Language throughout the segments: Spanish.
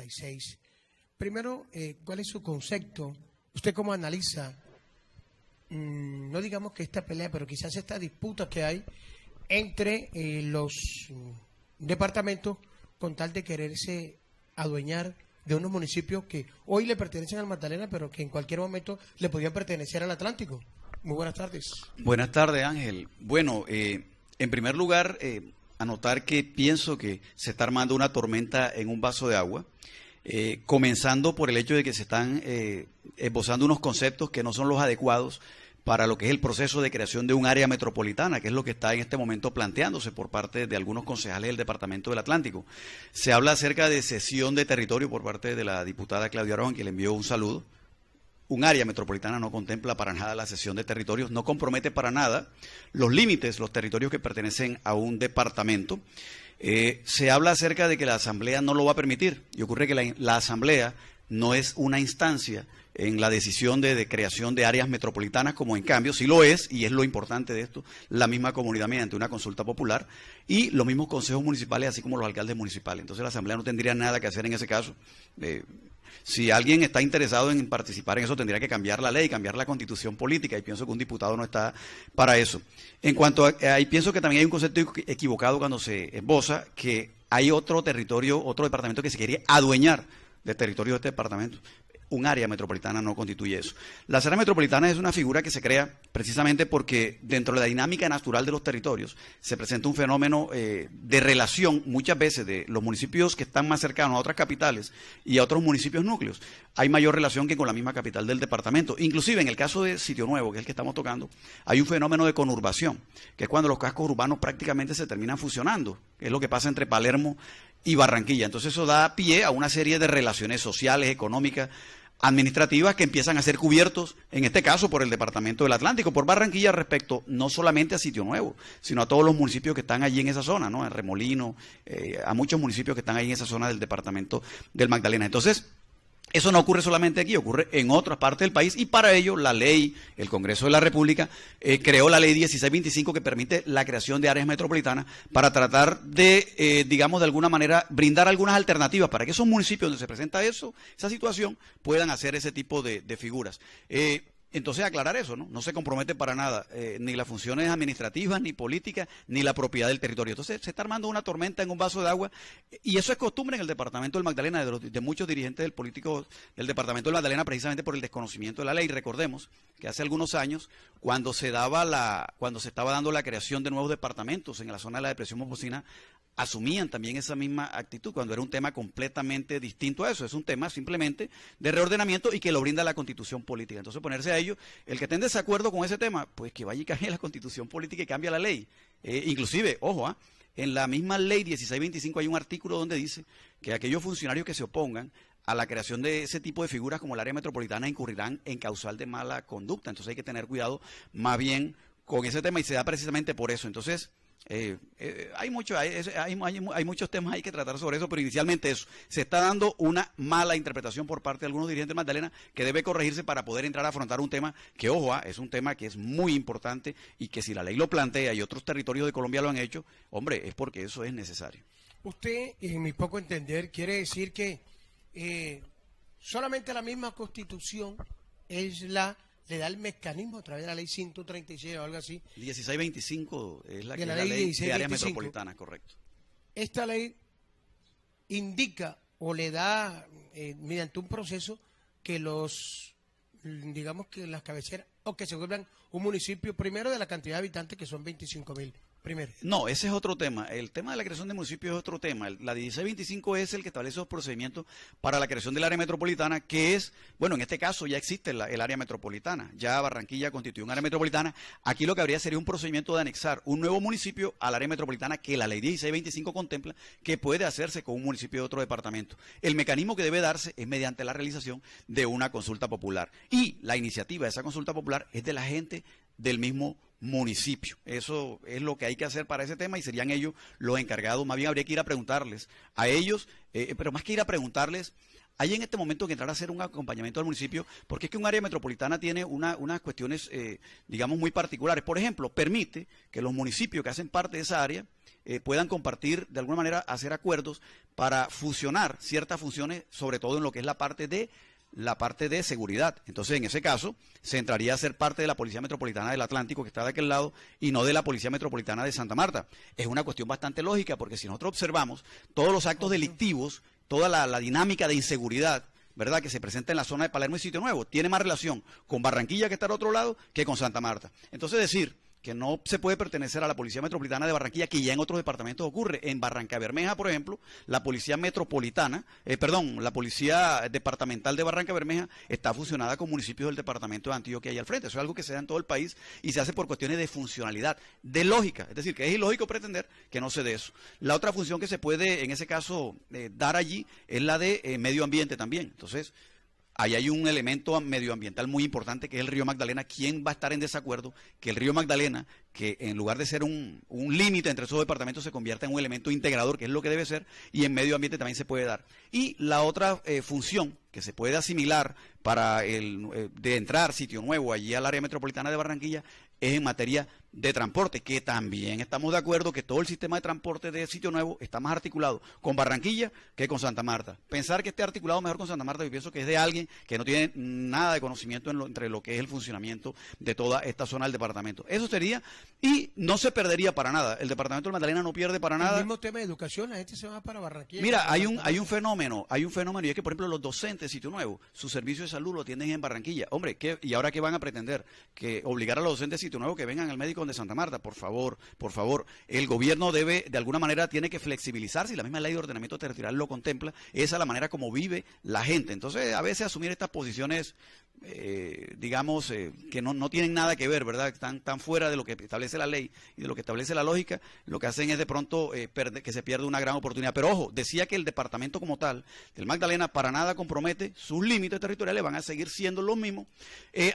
136. Primero, ¿cuál es su concepto? ¿Usted cómo analiza, no digamos que esta pelea, pero quizás esta disputa que hay entre los departamentos con tal de quererse adueñar de unos municipios que hoy le pertenecen al Magdalena, pero que en cualquier momento le podían pertenecer al Atlántico? Muy buenas tardes. Buenas tardes, Ángel. Bueno, en primer lugar, anotar que pienso que se está armando una tormenta en un vaso de agua, comenzando por el hecho de que se están esbozando unos conceptos que no son los adecuados para lo que es el proceso de creación de un área metropolitana, que es lo que está en este momento planteándose por parte de algunos concejales del Departamento del Atlántico. Se habla acerca de cesión de territorio por parte de la diputada Claudia Arón, que le envió un saludo. Un área metropolitana no contempla para nada la cesión de territorios, no compromete para nada los límites, los territorios que pertenecen a un departamento. Se habla acerca de que la Asamblea no lo va a permitir, y ocurre que la Asamblea no es una instancia en la decisión de creación de áreas metropolitanas, como en cambio sí lo es, y es lo importante de esto, la misma comunidad mediante una consulta popular, y los mismos consejos municipales, así como los alcaldes municipales. Entonces la Asamblea no tendría nada que hacer en ese caso. Si alguien está interesado en participar en eso, tendría que cambiar la ley, cambiar la constitución política, y pienso que un diputado no está para eso. En cuanto a, y pienso que también hay un concepto equivocado cuando se esboza que hay otro territorio, otro departamento que se quiere adueñar del territorio de este departamento. Un área metropolitana no constituye eso. Las áreas metropolitanas es una figura que se crea precisamente porque dentro de la dinámica natural de los territorios se presenta un fenómeno de relación muchas veces de los municipios que están más cercanos a otras capitales y a otros municipios núcleos. Hay mayor relación que con la misma capital del departamento. Inclusive en el caso de Sitio Nuevo, que es el que estamos tocando, hay un fenómeno de conurbación, que es cuando los cascos urbanos prácticamente se terminan fusionando, que es lo que pasa entre Palermo y Barranquilla. Entonces eso da pie a una serie de relaciones sociales, económicas, administrativas que empiezan a ser cubiertos, en este caso por el Departamento del Atlántico, por Barranquilla, respecto no solamente a Sitio Nuevo, sino a todos los municipios que están allí en esa zona, ¿no? A Remolino, a muchos municipios que están ahí en esa zona del Departamento del Magdalena. Entonces, eso no ocurre solamente aquí, ocurre en otras partes del país, y para ello la ley, el Congreso de la República, creó la ley 1625 que permite la creación de áreas metropolitanas para tratar de, digamos, de alguna manera, brindar algunas alternativas para que esos municipios donde se presenta eso, esa situación, puedan hacer ese tipo de figuras. Entonces, aclarar eso, ¿no? No se compromete para nada, ni las funciones administrativas, ni políticas, ni la propiedad del territorio. Entonces, se está armando una tormenta en un vaso de agua, y eso es costumbre en el Departamento del Magdalena, de muchos dirigentes del político del Departamento del Magdalena, precisamente por el desconocimiento de la ley. Recordemos que hace algunos años, cuando se estaba dando la creación de nuevos departamentos en la zona de la Depresión Mopocina, asumían también esa misma actitud, cuando era un tema completamente distinto a eso. Es un tema simplemente de reordenamiento y que lo brinda la Constitución política. Entonces, ponerse a ello, el que esté en desacuerdo con ese tema, pues que vaya y cambie la Constitución política y cambie la ley. Inclusive, ojo, en la misma ley 1625 hay un artículo donde dice que aquellos funcionarios que se opongan a la creación de ese tipo de figuras como el área metropolitana incurrirán en causal de mala conducta. Entonces hay que tener cuidado más bien con ese tema, y se da precisamente por eso. Entonces, hay muchos temas ahí que tratar sobre eso, pero inicialmente eso, se está dando una mala interpretación por parte de algunos dirigentes de Magdalena que debe corregirse para poder entrar a afrontar un tema que, ojo, es un tema que es muy importante, y que si la ley lo plantea y otros territorios de Colombia lo han hecho, hombre, es porque eso es necesario. Usted, en mi poco entender, quiere decir que solamente la misma Constitución le da el mecanismo a través de la ley 136 o algo así. 1625 es la que de es la la ley de 1625, áreas metropolitanas, correcto. Esta ley indica o le da, mediante un proceso, que digamos que las cabeceras, o que se vuelvan un municipio, primero de la cantidad de habitantes, que son 25.000. Primero. No, ese es otro tema. El tema de la creación de municipios es otro tema. La 1625 es el que establece los procedimientos para la creación del área metropolitana, que es, bueno, en este caso ya existe el área metropolitana. Ya Barranquilla constituye un área metropolitana. Aquí lo que habría sería un procedimiento de anexar un nuevo municipio al área metropolitana que la ley 1625 contempla, que puede hacerse con un municipio de otro departamento. El mecanismo que debe darse es mediante la realización de una consulta popular. Y la iniciativa de esa consulta popular es de la gente del mismo municipio. Eso es lo que hay que hacer para ese tema, y serían ellos los encargados. Más bien habría que ir a preguntarles a ellos, pero más que ir a preguntarles, hay en este momento que entrar a hacer un acompañamiento al municipio, porque es que un área metropolitana tiene unas cuestiones, digamos, muy particulares. Por ejemplo, permite que los municipios que hacen parte de esa área puedan compartir, de alguna manera, hacer acuerdos para fusionar ciertas funciones, sobre todo en lo que es la parte de seguridad. Entonces, en ese caso, se entraría a ser parte de la Policía Metropolitana del Atlántico, que está de aquel lado, y no de la Policía Metropolitana de Santa Marta. Es una cuestión bastante lógica, porque si nosotros observamos todos los actos delictivos, toda la dinámica de inseguridad, ¿verdad?, que se presenta en la zona de Palermo y Sitio Nuevo, tiene más relación con Barranquilla, que está al otro lado, que con Santa Marta. Entonces, decir que no se puede pertenecer a la Policía Metropolitana de Barranquilla, que ya en otros departamentos ocurre. En Barrancabermeja, por ejemplo, la Policía Metropolitana, la Policía Departamental de Barrancabermeja está fusionada con municipios del departamento de Antioquia y al frente. Eso es algo que se da en todo el país y se hace por cuestiones de funcionalidad, de lógica. Es decir, que es ilógico pretender que no se dé eso. La otra función que se puede, en ese caso, dar allí es la de medio ambiente también. Entonces, ahí hay un elemento medioambiental muy importante, que es el río Magdalena. ¿Quién va a estar en desacuerdo que el río Magdalena, que en lugar de ser un límite entre esos departamentos, se convierta en un elemento integrador, que es lo que debe ser, y en medio ambiente también se puede dar? Y la otra función que se puede asimilar para de entrar Sitio Nuevo allí al área metropolitana de Barranquilla es en materia de transporte, que también estamos de acuerdo que todo el sistema de transporte de Sitio Nuevo está más articulado con Barranquilla que con Santa Marta. Pensar que esté articulado mejor con Santa Marta, yo pienso que es de alguien que no tiene nada de conocimiento entre lo que es el funcionamiento de toda esta zona del departamento. Eso sería, y no se perdería para nada. El departamento del Magdalena no pierde para nada. El mismo tema de educación, la gente se va para Barranquilla. Mira, hay un fenómeno, y es que, por ejemplo, los docentes de Sitio Nuevo, su servicio de salud lo atienden en Barranquilla. Hombre, ¿y ahora qué van a pretender? Que obligar a los docentes de Sitio Nuevo que vengan al médico de Santa Marta. Por favor, el gobierno de alguna manera, tiene que flexibilizarse, y la misma ley de ordenamiento territorial lo contempla. Esa es la manera como vive la gente. Entonces, a veces asumir estas posiciones, que no tienen nada que ver, ¿verdad? Están fuera de lo que establece la ley y de lo que establece la lógica, lo que hacen es de pronto que se pierda una gran oportunidad. Pero ojo, decía que el departamento como tal, del Magdalena, para nada compromete sus límites territoriales, van a seguir siendo los mismos.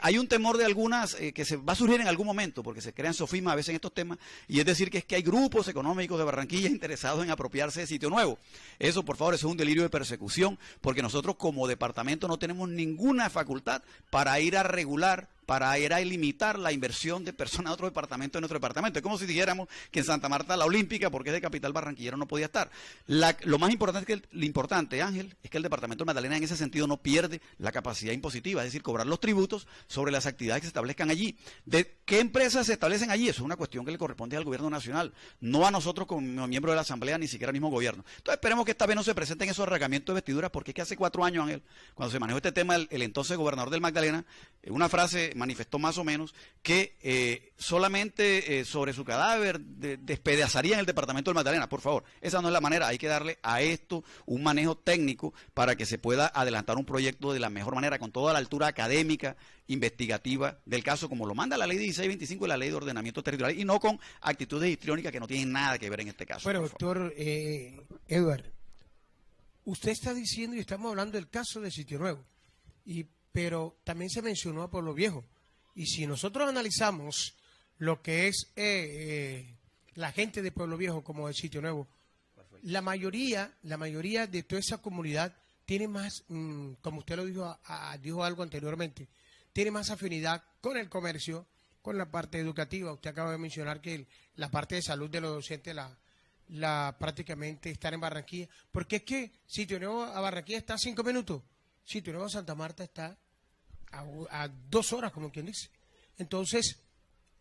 Hay un temor de algunas que se va a surgir en algún momento, porque se crean sofismas a veces en estos temas, y es decir, que hay grupos económicos de Barranquilla interesados en apropiarse de Sitio Nuevo. Eso, por favor, eso es un delirio de persecución, porque nosotros como departamento no tenemos ninguna facultad para ir a regular, para ir a limitar la inversión de personas de otro departamento en nuestro departamento. Es como si dijéramos que en Santa Marta la Olímpica, porque es de capital barranquillero, no podía estar. Lo más importante, Ángel, es que el departamento de Magdalena en ese sentido no pierde la capacidad impositiva, es decir, cobrar los tributos sobre las actividades que se establezcan allí. ¿De qué empresas se establecen allí? Eso es una cuestión que le corresponde al gobierno nacional, no a nosotros como miembros de la Asamblea, ni siquiera al mismo gobierno. Entonces esperemos que esta vez no se presenten esos arrancamientos de vestiduras, porque es que hace 4 años, Ángel, cuando se manejó este tema, el entonces gobernador del Magdalena, una frase manifestó más o menos que solamente sobre su cadáver despedazarían el departamento del Magdalena. Por favor, esa no es la manera. Hay que darle a esto un manejo técnico para que se pueda adelantar un proyecto de la mejor manera, con toda la altura académica, investigativa del caso, como lo manda la ley 1625 y la ley de ordenamiento territorial, y no con actitudes histriónicas que no tienen nada que ver en este caso. Bueno, doctor Edward, usted está diciendo, y estamos hablando del caso de Sitio Nuevo, pero también se mencionó a Pueblo Viejo. Y si nosotros analizamos lo que es la gente de Pueblo Viejo como de Sitio Nuevo, la mayoría de toda esa comunidad tiene más, como usted lo dijo algo anteriormente, tiene más afinidad con el comercio, con la parte educativa. Usted acaba de mencionar que la parte de salud de los docentes prácticamente están en Barranquilla, porque es que Sitio Nuevo a Barranquilla está a 5 minutos, Sitio Nuevo a Santa Marta está a 2 horas, como quien dice. Entonces,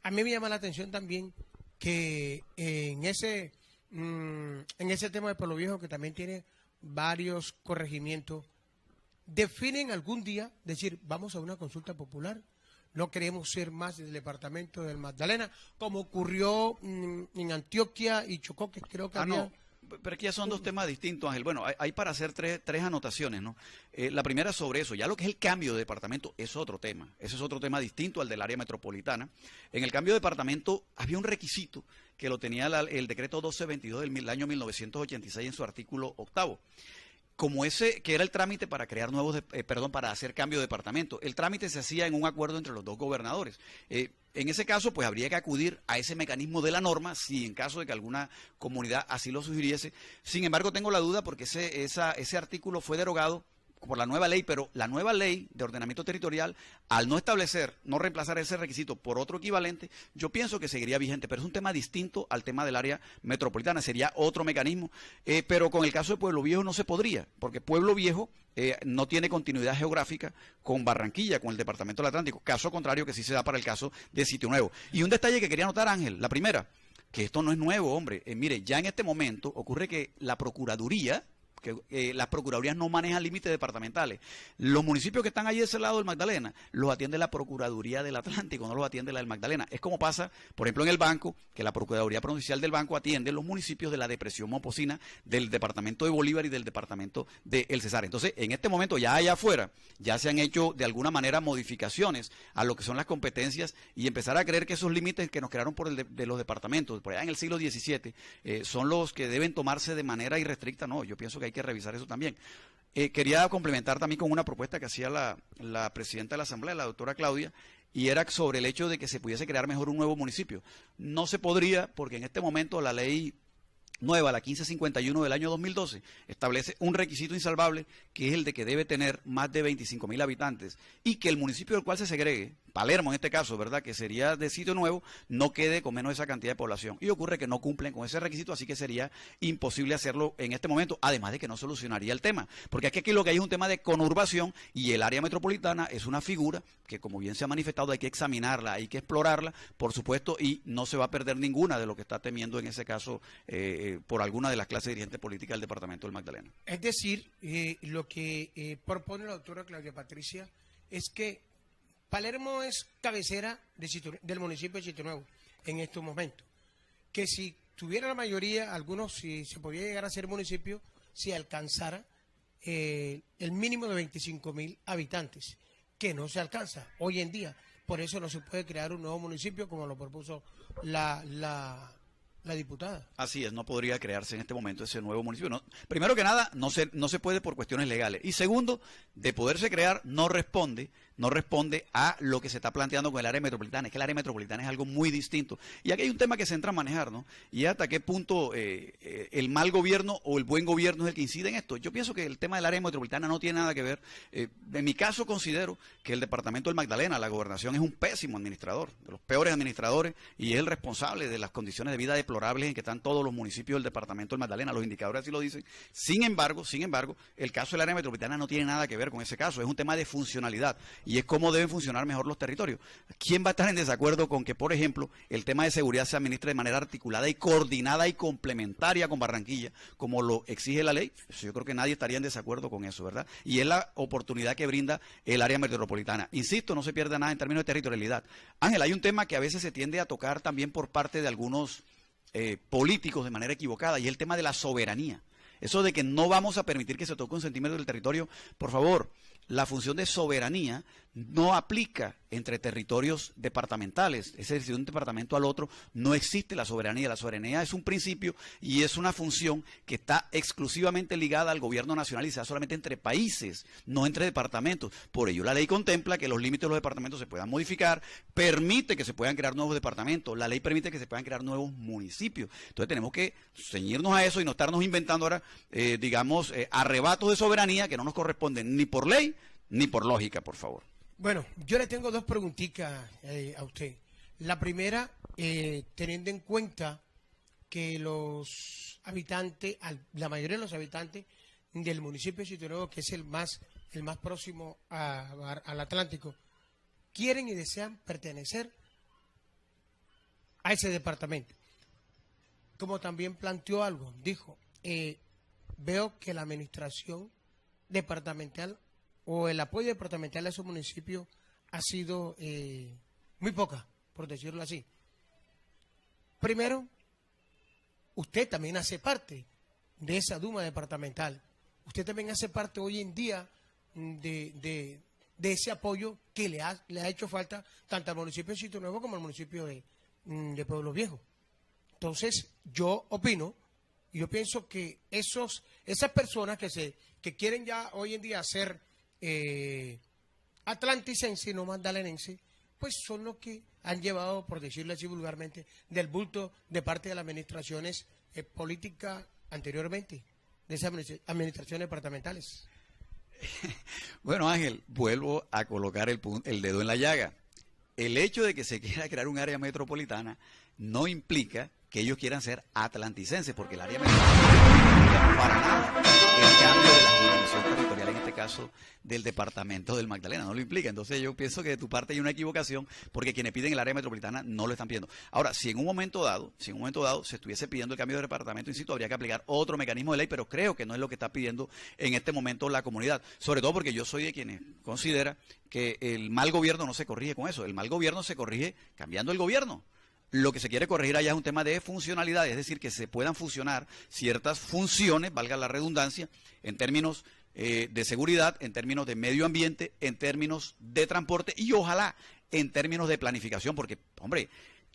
a mí me llama la atención también que en ese tema de Pueblo Viejo, que también tiene varios corregimientos, definen algún día, decir, vamos a una consulta popular, no queremos ser más del departamento del Magdalena, como ocurrió en Antioquia y Chocó, que creo que había... No. Pero aquí ya son 2 temas distintos, Ángel. Bueno, hay para hacer tres anotaciones, ¿no? La primera sobre eso. Ya lo que es el cambio de departamento es otro tema. Ese es otro tema distinto al del área metropolitana. En el cambio de departamento había un requisito que lo tenía el decreto 1222 del año 1986 en su artículo 8º. Como ese, que era el trámite para crear para hacer cambio de departamento. El trámite se hacía en un acuerdo entre los 2 gobernadores. En ese caso, pues habría que acudir a ese mecanismo de la norma, si en caso de que alguna comunidad así lo sugiriese. Sin embargo, tengo la duda porque ese artículo fue derogado por la nueva ley, pero la nueva ley de ordenamiento territorial, al no establecer, no reemplazar ese requisito por otro equivalente, yo pienso que seguiría vigente, pero es un tema distinto al tema del área metropolitana, sería otro mecanismo, pero con el caso de Pueblo Viejo no se podría, porque Pueblo Viejo no tiene continuidad geográfica con Barranquilla, con el departamento del Atlántico, caso contrario que sí se da para el caso de Sitio Nuevo. Y un detalle que quería anotar, Ángel, la primera, que esto no es nuevo, hombre, mire, ya en este momento ocurre que la Procuraduría, que las procuradurías no manejan límites departamentales. Los municipios que están allí de ese lado del Magdalena los atiende la Procuraduría del Atlántico, no los atiende la del Magdalena. Es como pasa, por ejemplo, en el banco, que la Procuraduría Provincial del Banco atiende los municipios de la Depresión Momposina, del departamento de Bolívar y del departamento de El Cesar. Entonces, en este momento, ya allá afuera, ya se han hecho de alguna manera modificaciones a lo que son las competencias y empezar a creer que esos límites que nos crearon de los departamentos, por allá en el siglo XVII, son los que deben tomarse de manera irrestricta. No, yo pienso que hay que revisar eso también. Quería complementar también con una propuesta que hacía la presidenta de la Asamblea, la doctora Claudia, y era sobre el hecho de que se pudiese crear mejor un nuevo municipio. No se podría, porque en este momento la ley nueva, la 1551 del año 2012, establece un requisito insalvable, que es el de que debe tener más de 25.000 habitantes y que el municipio del cual se segregue, Palermo en este caso, ¿verdad?, que sería de Sitio Nuevo, no quede con menos de esa cantidad de población. Y ocurre que no cumplen con ese requisito, así que sería imposible hacerlo en este momento, además de que no solucionaría el tema. Porque aquí lo que hay es un tema de conurbación y el área metropolitana es una figura que, como bien se ha manifestado, hay que examinarla, hay que explorarla, por supuesto, y no se va a perder ninguna de lo que está temiendo en ese caso por alguna de las clases dirigentes políticas del departamento del Magdalena. Es decir, lo que propone la doctora Claudia Patricia es que Palermo es cabecera del municipio de Sitio Nuevo en estos momentos. Que si tuviera la mayoría, algunos si se podía llegar a ser municipio, si alcanzara el mínimo de 25.000 habitantes, que no se alcanza hoy en día. Por eso no se puede crear un nuevo municipio como lo propuso la diputada. Así es, no podría crearse en este momento ese nuevo municipio. No, primero que nada, no se puede por cuestiones legales. Y segundo, de poderse crear, no responde a lo que se está planteando con el área metropolitana. Es que el área metropolitana es algo muy distinto. Y aquí hay un tema que se entra a manejar, ¿no? Y hasta qué punto el mal gobierno o el buen gobierno es el que incide en esto. Yo pienso que el tema del área metropolitana no tiene nada que ver. En mi caso considero que el departamento del Magdalena, la gobernación, es un pésimo administrador, de los peores administradores, y es el responsable de las condiciones de vida deplorables en que están todos los municipios del departamento del Magdalena. Los indicadores así lo dicen. Sin embargo, el caso del área metropolitana no tiene nada que ver con ese caso. Es un tema de funcionalidad y es cómo deben funcionar mejor los territorios. ¿Quién va a estar en desacuerdo con que, por ejemplo, el tema de seguridad se administre de manera articulada y coordinada y complementaria con Barranquilla, como lo exige la ley? Yo creo que nadie estaría en desacuerdo con eso, ¿verdad? Y es la oportunidad que brinda el área metropolitana. Insisto, no se pierde nada en términos de territorialidad. Ángel, hay un tema que a veces se tiende a tocar también por parte de algunos políticos de manera equivocada, y es el tema de la soberanía. Eso de que no vamos a permitir que se toque un centímetro del territorio, por favor, la función de soberanía no aplica entre territorios departamentales. Es decir, de un departamento al otro no existe la soberanía. La soberanía es un principio y es una función que está exclusivamente ligada al gobierno nacional y se da solamente entre países, no entre departamentos. Por ello, la ley contempla que los límites de los departamentos se puedan modificar, permite que se puedan crear nuevos departamentos, la ley permite que se puedan crear nuevos municipios. Entonces tenemos que ceñirnos a eso y no estarnos inventando ahora, arrebatos de soberanía que no nos corresponden ni por ley ni por lógica, por favor. Bueno, yo le tengo dos preguntitas a usted. La primera, teniendo en cuenta que los habitantes, la mayoría de los habitantes del municipio de Sitio Nuevo, que es el más próximo al Atlántico, quieren y desean pertenecer a ese departamento. Como también planteó algo, dijo, veo que la administración departamental o el apoyo departamental a esos municipios ha sido muy poca, por decirlo así. Primero, usted también hace parte de esa Duma departamental. Usted también hace parte hoy en día de ese apoyo que le ha hecho falta tanto al municipio de Sitio Nuevo como al municipio de Pueblo Viejo. Entonces, yo opino, y yo pienso que esas personas que quieren ya hoy en día ser atlanticense y no magdalenense, pues son los que han llevado, por decirlo así vulgarmente, del bulto de parte de las administraciones políticas anteriormente, de esas administraciones departamentales. Bueno, Ángel, vuelvo a colocar el dedo en la llaga. El hecho de que se quiera crear un área metropolitana no implica que ellos quieran ser atlanticenses, porque el área metropolitana no implica para nada el cambio de la jurisdicción territorial, en este caso del departamento del Magdalena, no lo implica. Entonces yo pienso que de tu parte hay una equivocación, porque quienes piden el área metropolitana no lo están pidiendo. Ahora, si en un momento dado se estuviese pidiendo el cambio de departamento, insisto, habría que aplicar otro mecanismo de ley, pero creo que no es lo que está pidiendo en este momento la comunidad, sobre todo porque yo soy de quienes considera que el mal gobierno no se corrige con eso, el mal gobierno se corrige cambiando el gobierno. Lo que se quiere corregir allá es un tema de funcionalidad, es decir, que se puedan fusionar ciertas funciones, valga la redundancia, en términos de seguridad, en términos de medio ambiente, en términos de transporte y ojalá en términos de planificación, porque, hombre,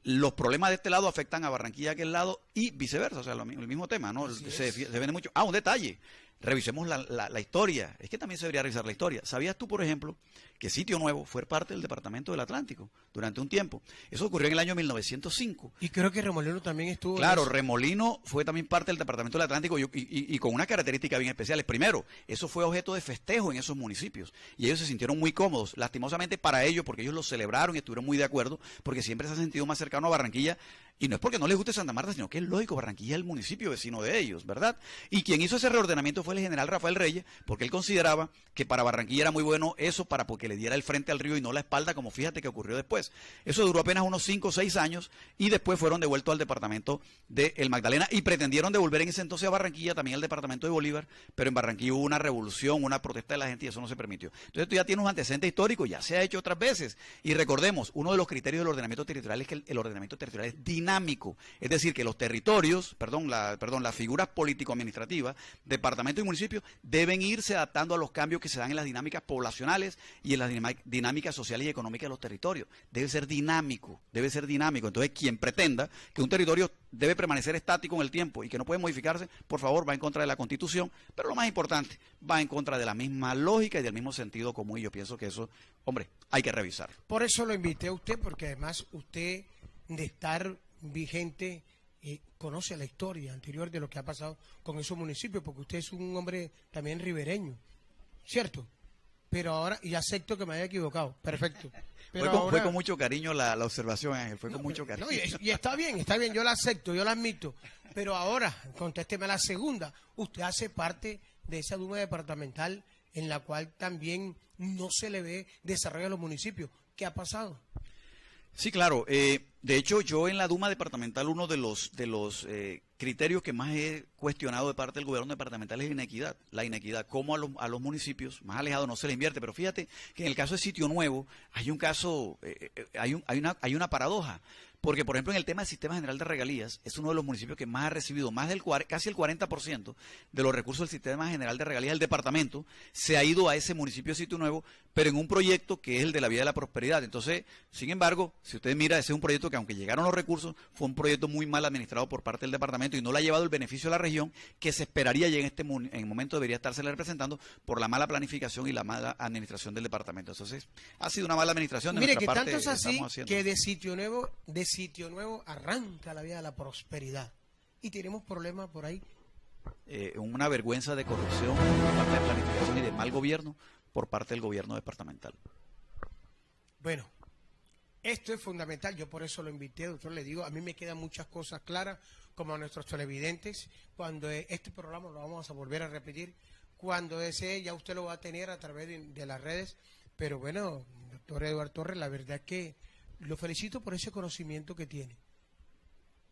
los problemas de este lado afectan a Barranquilla de aquel lado y viceversa, o sea, el mismo tema, ¿no? Se vende mucho. Ah, un detalle. Revisemos la historia. Es que también se debería revisar la historia. ¿Sabías tú, por ejemplo, que Sitio Nuevo fue parte del Departamento del Atlántico durante un tiempo? Eso ocurrió en el año 1905. Y creo que Remolino también estuvo. Claro, Remolino fue también parte del Departamento del Atlántico y con unas características bien especiales. Primero, eso fue objeto de festejo en esos municipios y ellos se sintieron muy cómodos, lastimosamente para ellos, porque ellos lo celebraron y estuvieron muy de acuerdo, porque siempre se han sentido más cercano a Barranquilla. Y no es porque no les guste Santa Marta, sino que es lógico, Barranquilla es el municipio vecino de ellos, ¿verdad? Y quien hizo ese reordenamiento fue el general Rafael Reyes, porque él consideraba que para Barranquilla era muy bueno eso, para porque le diera el frente al río y no la espalda, como fíjate que ocurrió después. Eso duró apenas unos 5 o 6 años y después fueron devueltos al departamento del Magdalena y pretendieron devolver en ese entonces a Barranquilla también al departamento de Bolívar, pero en Barranquilla hubo una revolución, una protesta de la gente y eso no se permitió. Entonces tú ya tienes un antecedente histórico, ya se ha hecho otras veces. Y recordemos, uno de los criterios del ordenamiento territorial es que el ordenamiento territorial es dinámico. Es decir, que los territorios, las figuras político-administrativas, departamentos y municipios deben irse adaptando a los cambios que se dan en las dinámicas poblacionales y en las dinámicas sociales y económicas de los territorios. Debe ser dinámico, debe ser dinámico. Entonces, quien pretenda que un territorio debe permanecer estático en el tiempo y que no puede modificarse, por favor, va en contra de la Constitución, pero lo más importante, va en contra de la misma lógica y del mismo sentido común, y yo pienso que eso, hombre, hay que revisar. Por eso lo invité a usted, porque además usted, de estar vigente, conoce la historia anterior de lo que ha pasado con esos municipios, porque usted es un hombre también ribereño, ¿cierto? Pero ahora, y acepto que me haya equivocado, perfecto. Pero fue con mucho cariño la observación, Ángel, fue con mucho cariño. No, y está bien, yo la acepto, yo la admito. Pero ahora, contésteme la segunda. Usted hace parte de esa Duma departamental en la cual también no se le ve desarrollo a los municipios. ¿Qué ha pasado? Sí, claro. De hecho, yo en la Duma departamental, uno de los criterios que más he cuestionado de parte del gobierno departamental es la inequidad, cómo a los municipios más alejados no se les invierte. Pero fíjate que en el caso de Sitio Nuevo hay un caso, hay una paradoja. Porque, por ejemplo, en el tema del Sistema General de Regalías, es uno de los municipios que más ha recibido, casi el 40% de los recursos del Sistema General de Regalías del departamento se ha ido a ese municipio de Sitio Nuevo, pero en un proyecto que es el de la Vía de la Prosperidad. Entonces, sin embargo, si usted mira, ese es un proyecto que, aunque llegaron los recursos, fue un proyecto muy mal administrado por parte del departamento y no le ha llevado el beneficio a la región que se esperaría y en el momento debería estársele representando por la mala planificación y la mala administración del departamento. Entonces, ha sido una mala administración de Mire, nuestra parte. Mire, que tanto es así que de Sitio Nuevo arranca la Vía de la Prosperidad. Y tenemos problemas por ahí. Una vergüenza de corrupción por parte de planificación y de mal gobierno por parte del gobierno departamental. Bueno, esto es fundamental. Yo por eso lo invité, doctor. Le digo, a mí me quedan muchas cosas claras, como a nuestros televidentes. Cuando este programa lo vamos a volver a repetir, cuando desee, ya usted lo va a tener a través de las redes. Pero bueno, doctor Eduardo Torres, la verdad que lo felicito por ese conocimiento que tiene.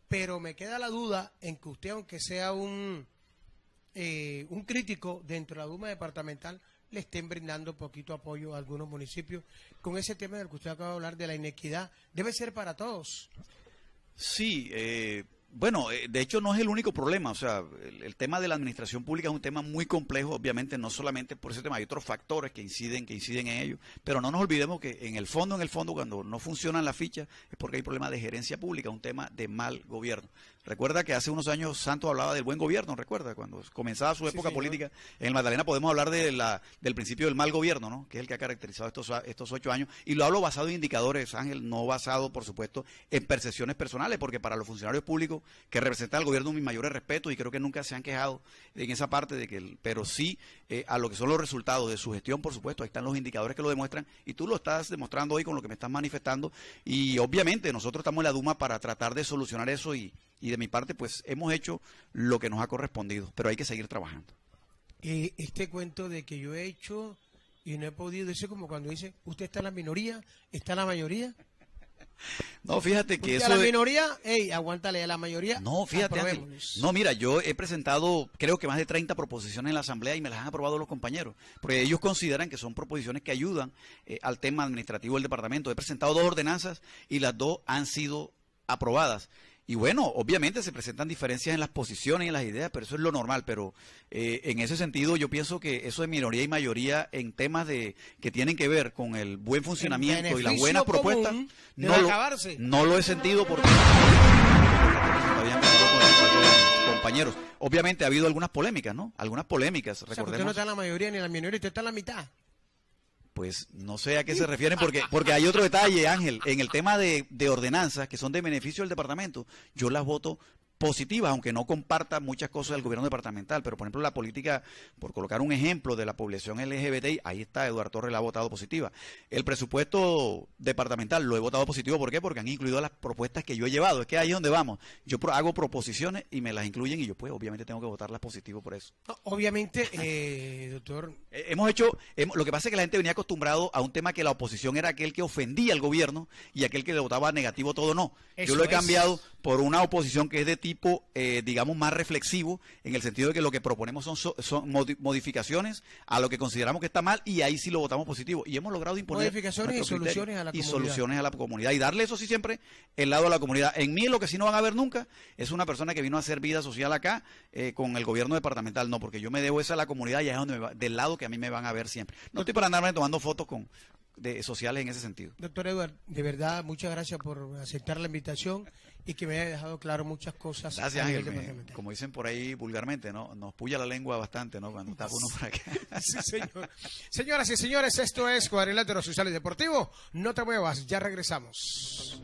Pero me queda la duda en que usted, aunque sea un crítico dentro de la Duma departamental, le estén brindando poquito apoyo a algunos municipios con ese tema del que usted acaba de hablar, de la inequidad. Debe ser para todos. Sí, bueno, de hecho no es el único problema, o sea, el tema de la administración pública es un tema muy complejo, obviamente no solamente por ese tema, hay otros factores que inciden en ello, pero no nos olvidemos que en el fondo, cuando no funcionan las fichas, es porque hay problemas de gerencia pública, un tema de mal gobierno. Recuerda que hace unos años Santos hablaba del buen gobierno, recuerda, cuando comenzaba su época política en el Magdalena. Podemos hablar del principio del mal gobierno, ¿no? Que es el que ha caracterizado estos 8 años. Y lo hablo basado en indicadores, Ángel, no basado, por supuesto, en percepciones personales, porque para los funcionarios públicos que representan al gobierno mis mayores respetos, y creo que nunca se han quejado en esa parte, pero sí a lo que son los resultados de su gestión, por supuesto, ahí están los indicadores que lo demuestran, y tú lo estás demostrando hoy con lo que me estás manifestando, y obviamente nosotros estamos en la Duma para tratar de solucionar eso, y de mi parte, pues hemos hecho lo que nos ha correspondido, pero hay que seguir trabajando. Este cuento de que yo he hecho y no he podido, eso es como cuando dice, usted está en la minoría, está en la mayoría. No, fíjate que usted eso... a la minoría, aguántale, a la mayoría. No, fíjate, Ángel, no, mira, yo he presentado creo que más de 30 proposiciones en la Asamblea y me las han aprobado los compañeros, porque ellos consideran que son proposiciones que ayudan al tema administrativo del departamento. He presentado 2 ordenanzas y las 2 han sido aprobadas. Y bueno, obviamente se presentan diferencias en las posiciones y en las ideas, pero eso es lo normal. Pero en ese sentido yo pienso que eso de minoría y mayoría en temas que tienen que ver con el buen funcionamiento y las buenas propuestas, no lo he sentido porque compañeros. Obviamente ha habido algunas polémicas, ¿no? Algunas polémicas, recordemos. Usted no está en la mayoría ni en la minoría, usted está en la mitad. Pues no sé a qué se refieren, porque hay otro detalle, Ángel, en el tema de ordenanzas que son de beneficio del departamento, yo las voto positivas, aunque no comparta muchas cosas del gobierno departamental, pero por ejemplo la política, por colocar un ejemplo de la población LGBTI, ahí está, Eduardo Torres la ha votado positiva. El presupuesto departamental lo he votado positivo, ¿por qué? Porque han incluido las propuestas que yo he llevado, es que ahí es donde vamos, yo hago proposiciones y me las incluyen y yo pues obviamente tengo que votarlas positivo por eso. No, obviamente, doctor... Lo que pasa es que la gente venía acostumbrado a un tema que la oposición era aquel que ofendía al gobierno y aquel que le votaba negativo todo no. Yo lo he cambiado por una oposición que es de tipo, digamos, más reflexivo, en el sentido de que lo que proponemos son modificaciones a lo que consideramos que está mal y ahí sí lo votamos positivo. Y hemos logrado imponer modificaciones y soluciones a la comunidad. Y soluciones a la comunidad. Y darle eso sí siempre el lado a la comunidad. En mí lo que sí no van a ver nunca es una persona que vino a hacer vida social acá con el gobierno departamental. No, porque yo me debo eso a la comunidad y es donde del lado que a mí me van a ver siempre. No estoy para andarme tomando fotos sociales en ese sentido. Doctor Edward, de verdad, muchas gracias por aceptar la invitación y que me haya dejado claro muchas cosas. Gracias, Ángel. Como dicen por ahí vulgarmente, ¿no? Nos puya la lengua bastante, ¿no? Cuando está uno por acá. Sí, señor. Señoras y señores, esto es Cuadrilátero Social y Deportivo. No te muevas, ya regresamos.